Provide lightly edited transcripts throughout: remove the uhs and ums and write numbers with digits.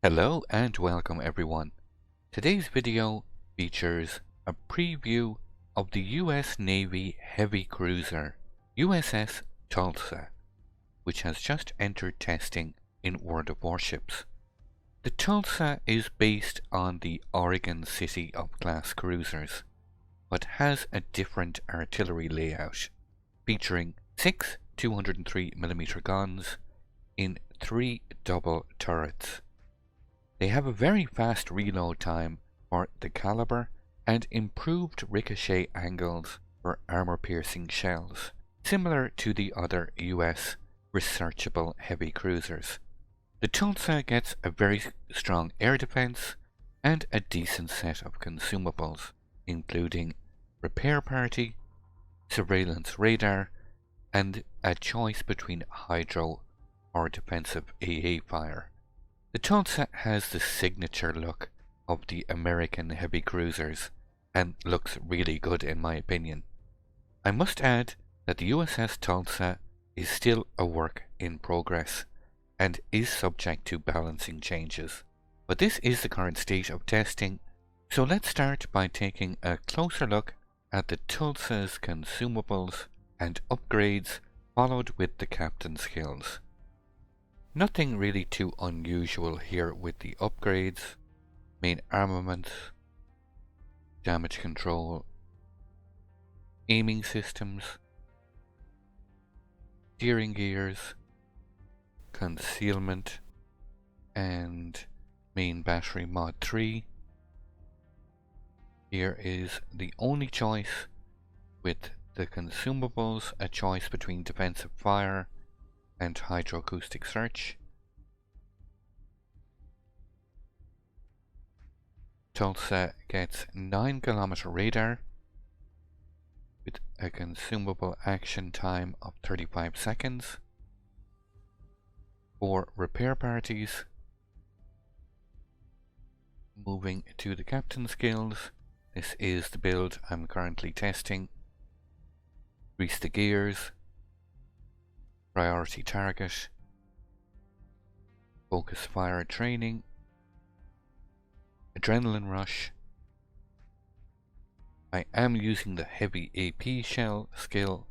Hello and welcome everyone. Today's video features a preview of the US Navy heavy cruiser USS Tulsa, which has just entered testing in World of Warships. The Tulsa is based on the Oregon City of class cruisers, but has a different artillery layout, featuring 6 203mm guns in 3 double turrets. They have a very fast reload time for the caliber and improved ricochet angles for armor-piercing shells, similar to the other US researchable heavy cruisers. The Tulsa gets a very strong air defense and a decent set of consumables, including repair party, surveillance radar, and a choice between hydro or defensive AA fire. The Tulsa has the signature look of the American heavy cruisers and looks really good in my opinion. I must add that the USS Tulsa is still a work in progress and is subject to balancing changes. But this is the current state of testing, so let's start by taking a closer look at the Tulsa's consumables and upgrades, followed with the captain's skills. Nothing really too unusual here with the upgrades. Main armaments, damage control, aiming systems, steering gears, concealment, and main battery mod 3. Here is the only choice with the consumables, a choice between defensive fire and hydroacoustic search. Tulsa gets 9km radar with a consumable action time of 35 seconds. For repair parties, moving to the captain skills, this is the build I'm currently testing. Grease the gears, priority target, focus fire training, adrenaline rush. I am using the heavy AP shell skill,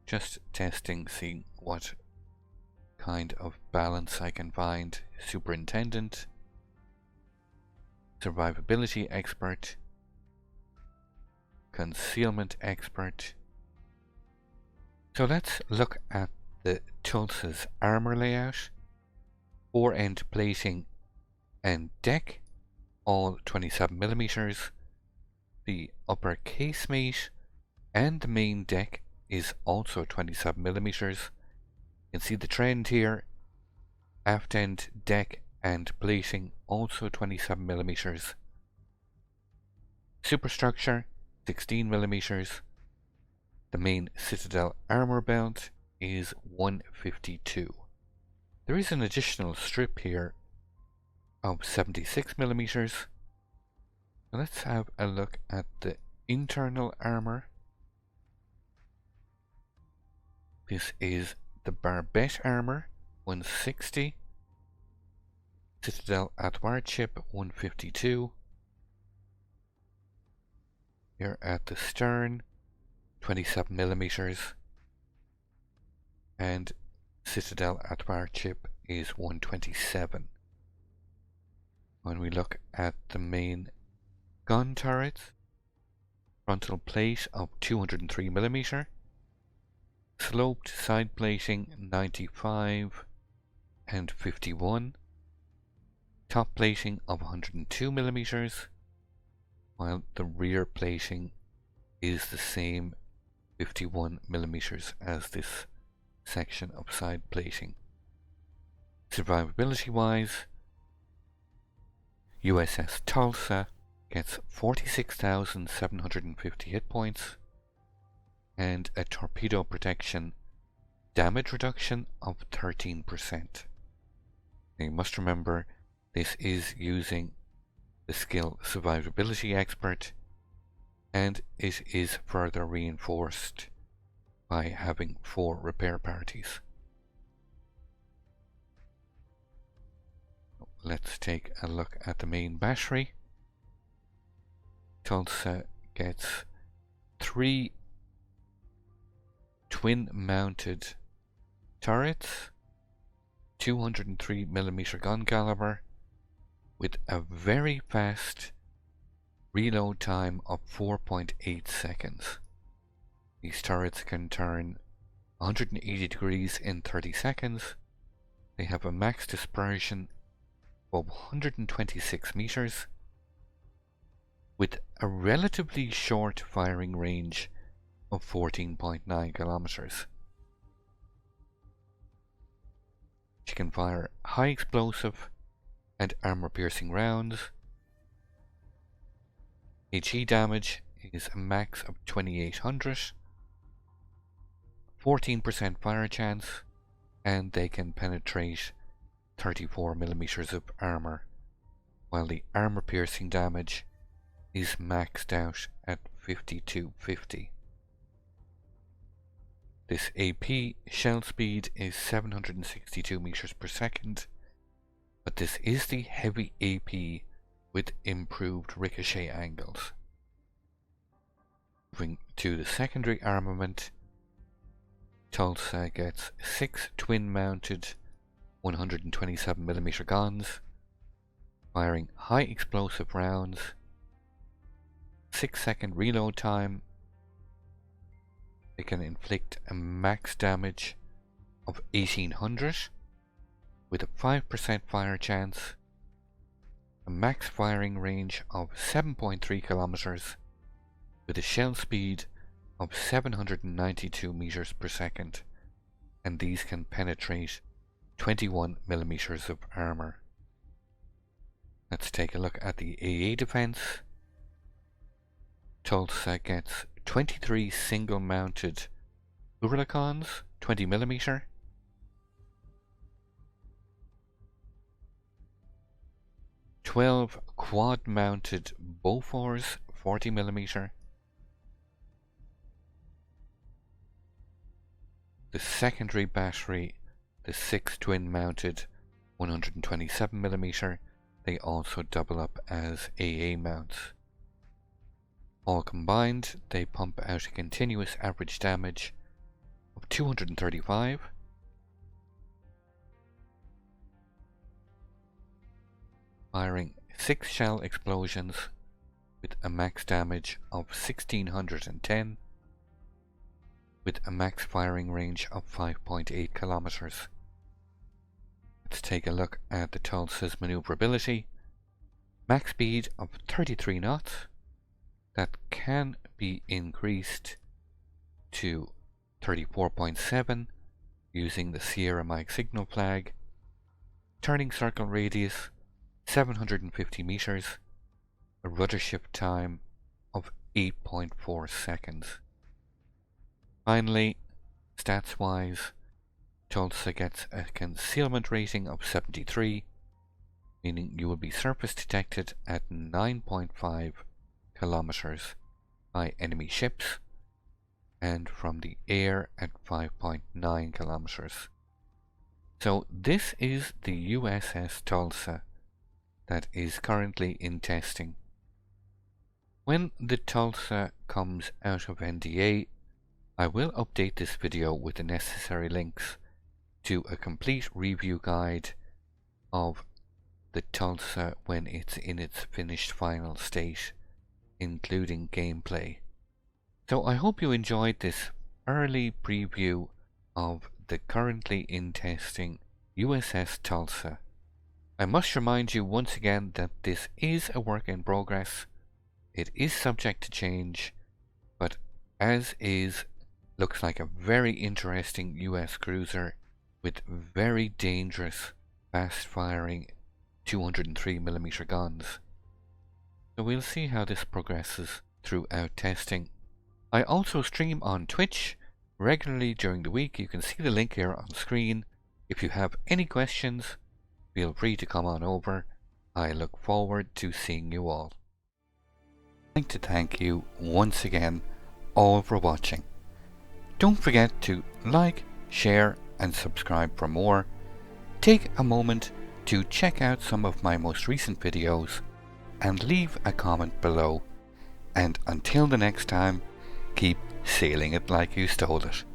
just testing, seeing what kind of balance I can find. Superintendent, survivability expert, concealment expert. So let's look at the Tulsa's armor layout. Fore-end plating and deck, all 27mm. The upper casemate and the main deck is also 27mm. You can see the trend here. Aft end deck and plating also 27mm. Superstructure 16mm. The main Citadel armor belt is 152. There is an additional strip here of 76mm. Let's have a look at the internal armor. This is the barbette armor 160. Citadel at Warship 152. Here at the stern 27mm, and Citadel at Warship is 127. When we look at the main gun turrets, frontal plate of 203mm, sloped side plating 95 and 51, top plating of 102mm, while the rear plating is the same 51mm as this section of side plating. Survivability wise, USS Tulsa gets 46,750 hit points and a torpedo protection damage reduction of 13%. Now you must remember this is using the skill Survivability Expert, and it is further reinforced by having 4 repair parties. let's take a look at the main battery. Tulsa gets 3 twin-mounted turrets, 203mm gun caliber, with a very fast reload time of 4.8 seconds. These turrets can turn 180 degrees in 30 seconds. They have a max dispersion of 126 meters, with a relatively short firing range of 14.9 kilometers. She can fire high explosive and armor-piercing rounds. HE damage is a max of 2800, 14% fire chance, and they can penetrate 34mm of armor, while the armor-piercing damage is maxed out at 5250. This AP shell speed is 762 meters per second, but this is the heavy AP with improved ricochet angles. Moving to the secondary armament, Tulsa gets 6 twin-mounted 127mm guns, firing high explosive rounds, 6-second reload time. They can inflict a max damage of 1800 with a 5% fire chance, a max firing range of 7.3 kilometers with a shell speed of 792 meters per second, and these can penetrate 21mm of armor. Let's take a look at the AA defense. Tulsa gets 23 single-mounted Hurricans, 20mm, 12 quad-mounted Bofors, 40mm. The secondary battery, the 6 twin-mounted 127mm, they also double up as AA mounts. All combined, they pump out a continuous average damage of 235, firing 6 shell explosions with a max damage of 1610, with a max firing range of 5.8 kilometers. Let's take a look at the Tulsa's maneuverability. Max speed of 33 knots. That can be increased to 34.7 using the Sierra Mike signal flag. Turning circle radius 750 meters. A rudder shift time of 8.4 seconds. Finally, stats wise, Tulsa gets a concealment rating of 73, meaning you will be surface detected at 9.5 kilometers by enemy ships, and from the air at 5.9 kilometers. So this is the USS Tulsa that is currently in testing. When the Tulsa comes out of NDA, I will update this video with the necessary links to a complete review guide of the Tulsa when it's in its finished final state, including gameplay. So I hope you enjoyed this early preview of the currently in testing USS Tulsa. I must remind you once again that this is a work in progress. It is subject to change, but as is, looks like a very interesting US cruiser with very dangerous, fast-firing 203mm guns. So we'll see how this progresses throughout testing. I also stream on Twitch regularly during the week. You can see the link here on screen. If you have any questions, feel free to come on over. I look forward to seeing you all. I'd like to thank you once again all for watching. Don't forget to like, share and subscribe for more. Take a moment to check out some of my most recent videos and leave a comment below. And until the next time, keep sailing it like you stole it.